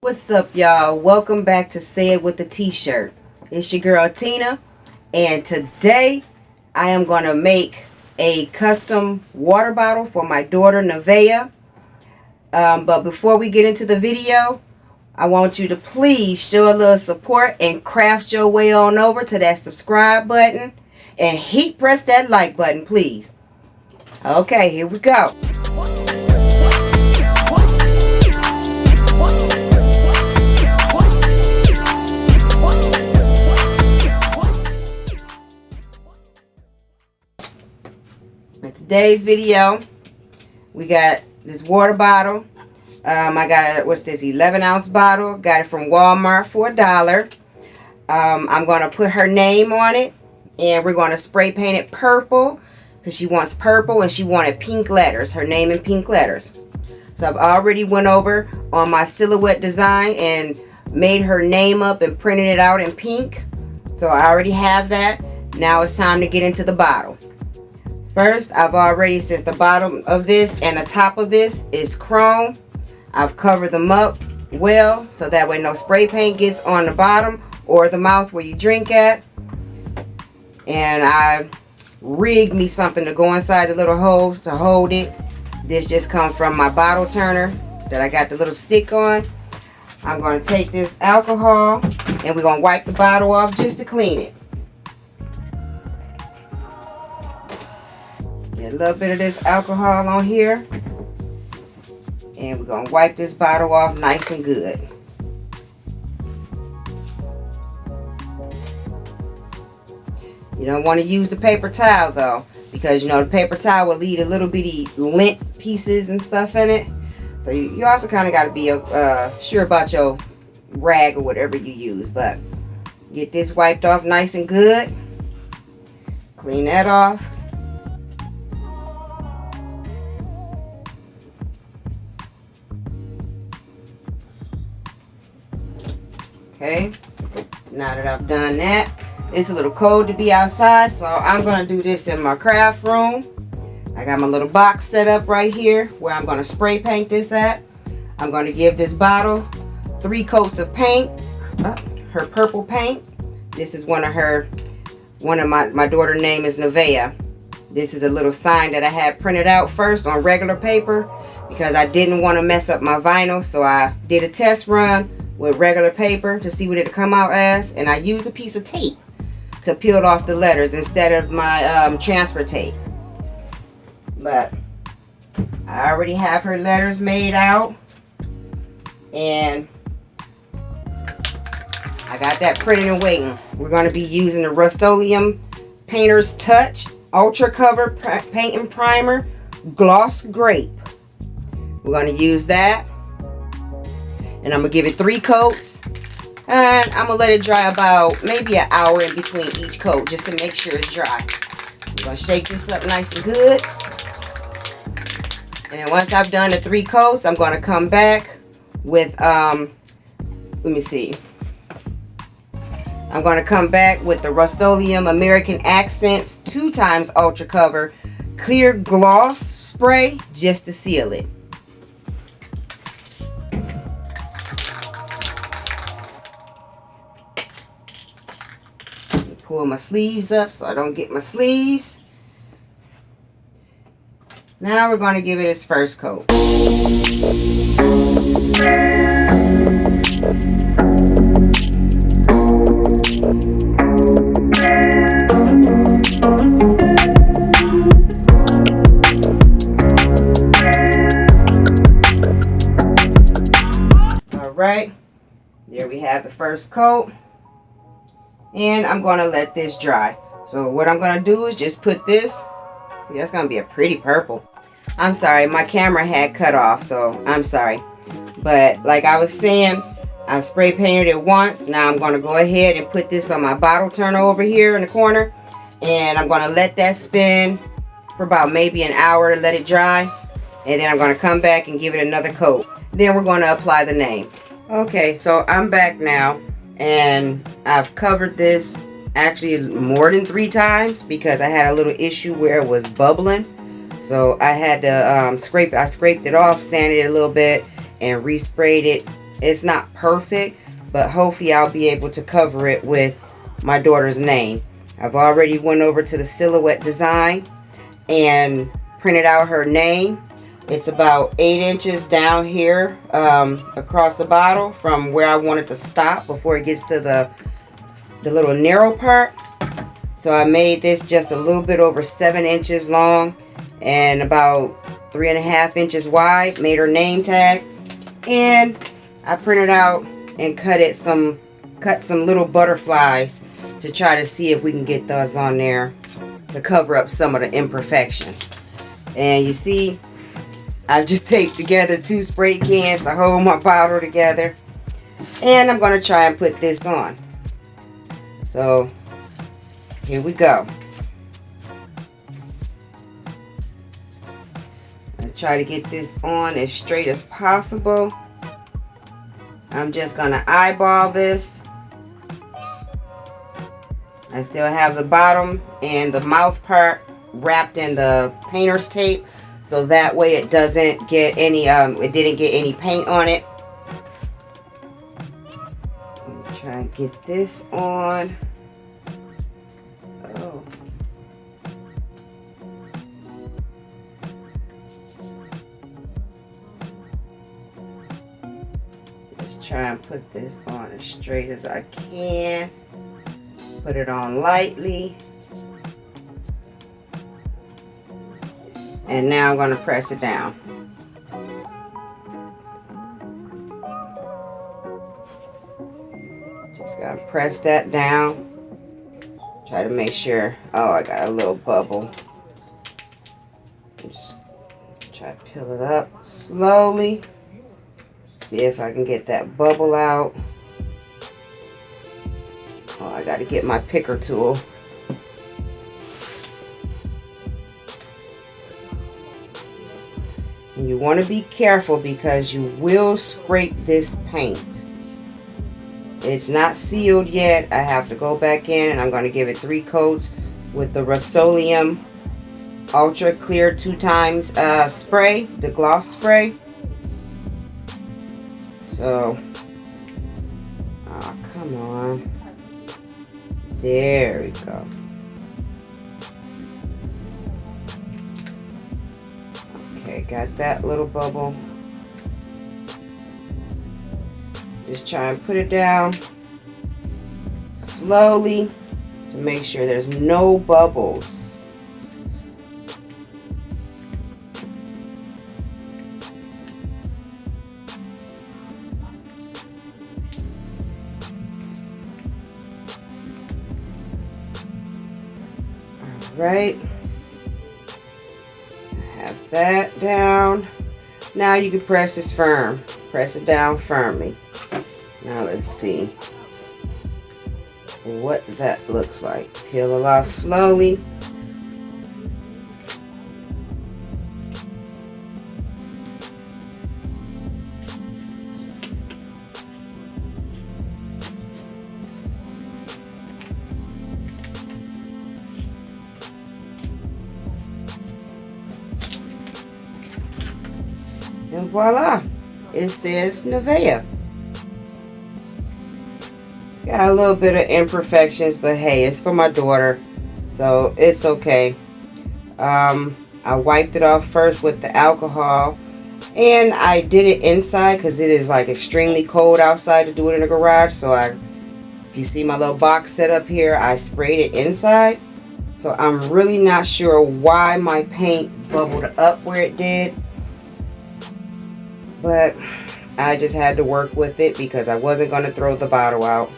What's up, y'all? Welcome back to Say It With the T-Shirt. It's your girl Tina, and today I am going to make a custom water bottle for my daughter Nevaeh. But before we get into the video, I want you to please show a little support and craft your way on over to that subscribe button and heat press that like button, please. Okay, here we go. In today's video, we got this water bottle. I got what's this, 11-ounce bottle. Got it from Walmart for $1. I'm going to put her name on it, and we're going to spray paint it purple because she wants purple and she wanted pink letters, her name in pink letters. So I've already went over on my silhouette design and made her name up and printed it out in pink. So I already have that. Now it's time to get into the bottle. First, I've already, since the bottom of this and the top of this is chrome, I've covered them up well so that way no spray paint gets on the bottom or the mouth where you drink at. And I rigged me something to go inside the little holes to hold it. This just comes from my bottle turner that I got the little stick on. I'm going to take this alcohol and we're going to wipe the bottle off just to clean it. Get a little bit of this alcohol on here, and we're going to wipe this bottle off nice and good. You don't want to use the paper towel though, because you know the paper towel will leave a little bitty lint pieces and stuff in it. So you also kind of got to be sure about your rag or whatever you use. But get this wiped off nice and good. Clean that off. Okay, now that I've done that, it's a little cold to be outside, so I'm going to do this in my craft room. I got my little box set up right here where I'm going to spray paint this at. I'm going to give this bottle 3 coats of paint, her purple paint. This is one of my daughter's name is Nevaeh. This is a little sign that I had printed out first on regular paper because I didn't want to mess up my vinyl, so I did a test run with regular paper to see what it'll come out as, and I used a piece of tape to peel off the letters instead of my transfer tape. But I already have her letters made out, and I got that printed and waiting. We're going to be using the RUSTOLEUM Painter's Touch Ultra Cover Paint and Primer Gloss Grape. We're going to use that. And I'm going to give it 3 coats. And I'm going to let it dry about maybe an hour in between each coat just to make sure it's dry. I'm going to shake this up nice and good. And then once I've done the 3 coats, I'm going to come back with, let me see. I'm going to come back with the RUSTOLEUM American Accents 2x Ultra Cover Clear Gloss Spray just to seal it. Pull my sleeves up so I don't get my sleeves. Now we're going to give it its first coat. Alright, there we have the first coat. And I'm going to let this dry. So what I'm going to do is just put this. See, that's going to be a pretty purple. I'm sorry, my camera had cut off, so I'm sorry. But like I was saying, I spray painted it once. Now I'm going to go ahead and put this on my bottle turner over here in the corner. And I'm going to let that spin for about maybe an hour to let it dry. And then I'm going to come back and give it another coat. Then we're going to apply the name. Okay, so I'm back now. And I've covered this actually more than 3 times because I had a little issue where it was bubbling. So I had to scrape it off, sanded it a little bit, and resprayed it It's not perfect, but hopefully I'll be able to cover it with my daughter's name. I've already went over to the silhouette design and printed out her name. It's about 8 inches down here across the bottle from where I want it to stop before it gets to the little narrow part. So I made this just a little bit over 7 inches long and about 3.5 inches wide. Made her name tag, and I printed out and cut some little butterflies to try to see if we can get those on there to cover up some of the imperfections. And you see, I've just taped together 2 spray cans to hold my bottle together, and I'm going to try and put this on. So here we go. I try to get this on as straight as possible. I'm just going to eyeball this. I still have the bottom and the mouth part wrapped in the painter's tape, so that way it doesn't get any it didn't get any paint on it. Let me try and get this on. Oh. Just try and put this on as straight as I can. Put it on lightly. And now I'm going to press it down. Just got to press that down. Try to make sure. Oh, I got a little bubble. Just try to peel it up slowly. See if I can get that bubble out. Oh, I got to get my picker tool. And you want to be careful because you will scrape this paint. It's not sealed yet. I have to go back in and I'm going to give it 3 coats with the RUSTOLEUM Ultra Clear 2x spray, the gloss spray. So, oh, come on. There we go. Okay, got that little bubble. Just try and put it down slowly to make sure there's no bubbles. Right, have that down. Now you can press this firm. Press it down firmly. Now let's see what that looks like. Peel it off slowly. And voila, it says Nivea. It's got a little bit of imperfections, but hey, it's for my daughter, so it's okay. I wiped it off first with the alcohol, and I did it inside because it is like extremely cold outside to do it in the garage. So if you see my little box set up here, I sprayed it inside. So I'm really not sure why my paint bubbled up where it did. But I just had to work with it because I wasn't going to throw the bottle out.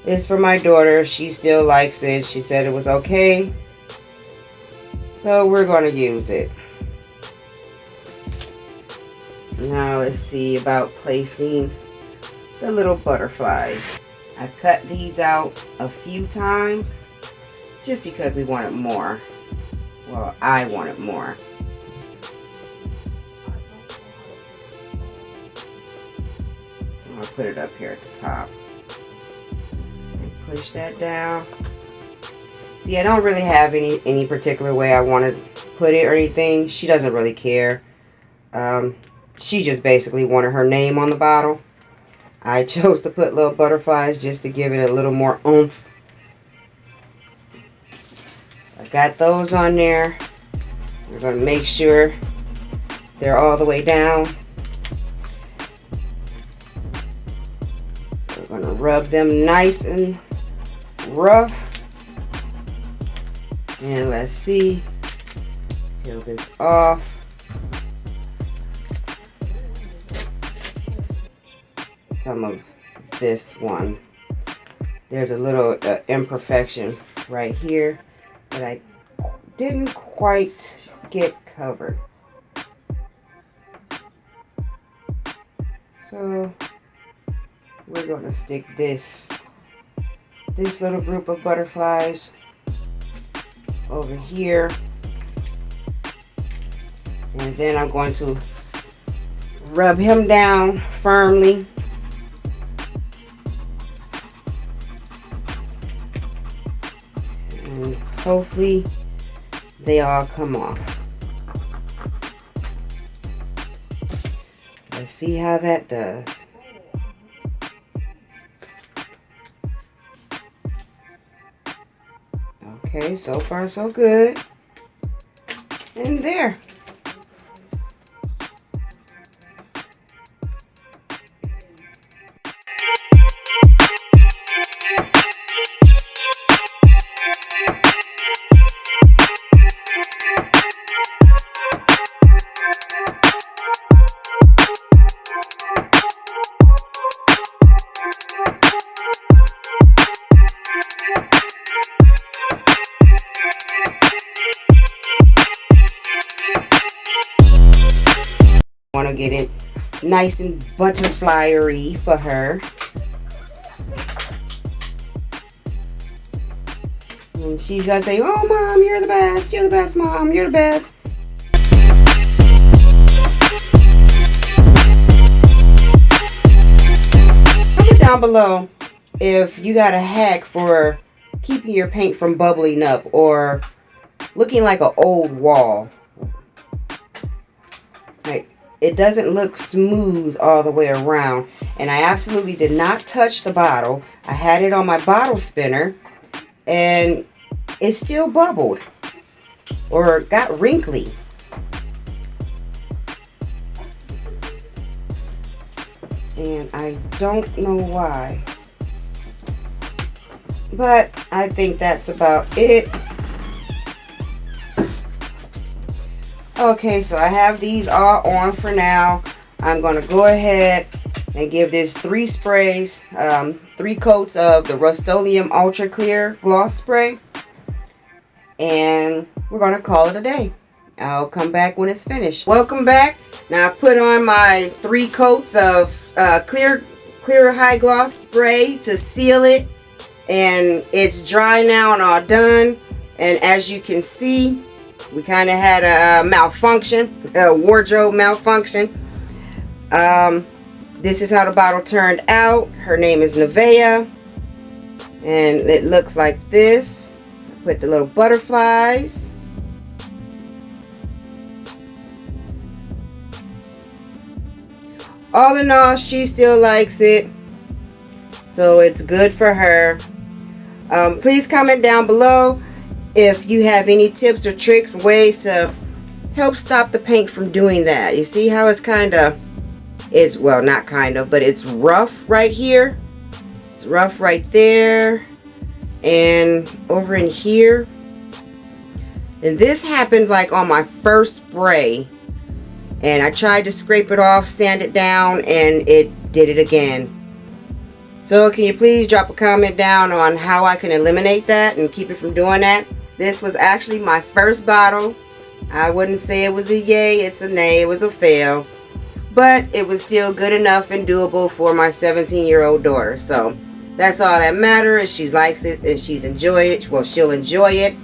It's for my daughter. She still likes it. She said it was okay. So we're going to use it. Now let's see about placing the little butterflies. I cut these out a few times just because we wanted more. Well, I wanted more. I'll put it up here at the top and push that down. See, I don't really have any particular way I want to put it or anything. She doesn't really care. She just basically wanted her name on the bottle. I chose to put little butterflies just to give it a little more oomph. I got those on there. We're going to make sure they're all the way down. So we're going to rub them nice and rough. And let's see. Peel this off. Some of this one. There's a little imperfection right here that I didn't quite get covered. So we're going to stick this little group of butterflies over here, and then I'm going to rub him down firmly. And hopefully they all come off. Let's see how that does. Okay, so far so good. And there. Want to get it nice and butterfly-y for her. And she's gonna say, "Oh, Mom, you're the best. You're the best, Mom. You're the best." Comment down below if you got a hack for keeping your paint from bubbling up or looking like an old wall. Like, it doesn't look smooth all the way around. And I absolutely did not touch the bottle. I had it on my bottle spinner and it still bubbled or got wrinkly. And I don't know why. But I think that's about it. Okay, so I have these all on for now. I'm going to go ahead and give this 3 sprays, 3 coats of the RUSTOLEUM Ultra Clear Gloss Spray. And we're going to call it a day. I'll come back when it's finished. Welcome back. Now I've put on my 3 coats of clear high gloss spray to seal it. And it's dry now and all done. And as you can see, we kind of had a malfunction, a wardrobe malfunction. This is how the bottle turned out. Her name is Nevaeh. And it looks like this. Put the little butterflies. All in all, she still likes it. So it's good for her. Please comment down below if you have any tips or tricks, ways to help stop the paint from doing that. You see how it's well, not kind of, but it's rough right here. It's rough right there and over in here. And this happened like on my first spray. And I tried to scrape it off, sand it down, and it did it again. So can you please drop a comment down on how I can eliminate that and keep it from doing that? This was actually my first bottle. I wouldn't say it was a yay, it's a nay, it was a fail. But it was still good enough and doable for my 17-year-old daughter. So that's all that matters. She likes it and she'll enjoy it.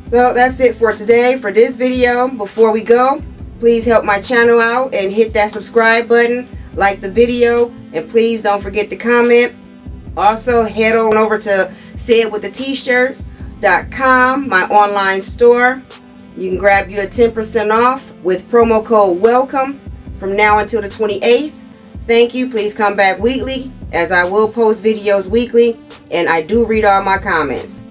So that's it for today for this video. Before we go, please help my channel out and hit that subscribe button, like the video, and please don't forget to comment. Also, head on over to sayitwithatshirts.com, my online store. You can grab you a 10% off with promo code WELCOME from now until the 28th Thank you. Please come back weekly, as I will post videos weekly, and I do read all my comments.